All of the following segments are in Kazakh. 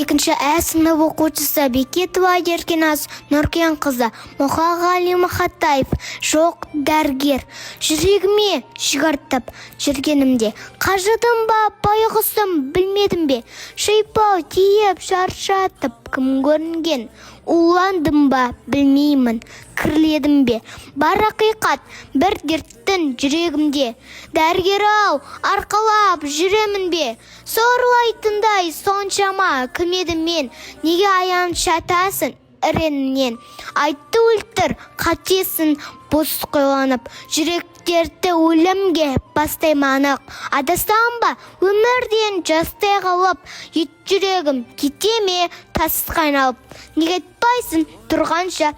2 сынып оқушысы Бекетова Еркеназ Нұркен-қызы, Мұхағали Махатаев, жоқ дәрігер. Жүрегіме жүгіртіп жүргенімде, қажыдым ба, байғұсым білмедім бе? Шипау тиіп шаршатып кім көрінген? Уландым ба, білмеймін, кірледім бе? Бар ақиқат бір дерттің жүрегімде. Дәрігер-ау, арқалап жүремін бе? Сорлайтындай соншама кім едім мен? Неге аян шатасың іренінен? Айтты өлтір, қатесін бос қойланып, жүректерді өлімге бастайманық. Адастан ба, өмірден жастай қалып, ет жүрегім кете ме тас қайналып? Неге айтпайсың тұрғанша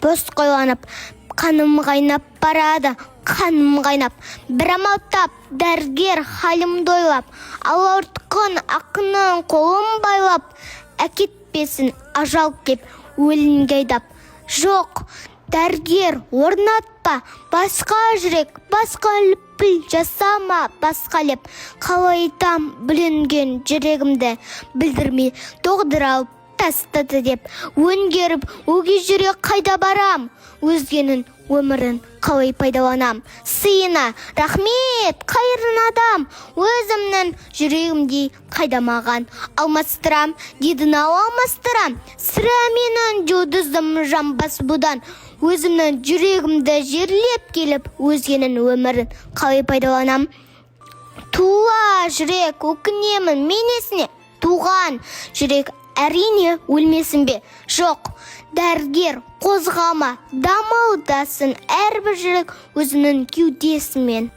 бос қойланып? Қаным қайнап барады, қаным қайнап. Бір амалтап, дәрігер халімді ойлап, алауртқын ақының қолын байлап, әкетпесін ажал кеп өлінге айдап. Жоқ, дәрігер орнатпа, басқа жүрек, басқа лүпіл жасама, басқа леп. Қалай айтам бүлінген жүрегімді, білдірмей доғдыр алып тастады деп. Өңгеріп, өгей жүрек қайда барам? Өзгенің өмірін қалай пайдаланам? Сыйына рахмет, қайырын адам, өзімнің жүрегімдей қайда маған? Алмастырам, дедін-ау алмастырам, сірә менің жұлдызым жамбас бұдан. Өзімнің жүрегімді жерлеп келіп, өзгенің өмірін қалай пайдаланам? Туа жүрек, өкінемін менесіне? Туған жүрек әрине өлмесін бе? Жоқ, дәрігер қозғама, дамылдасын әрбір жүрек өзінің кеудесімен.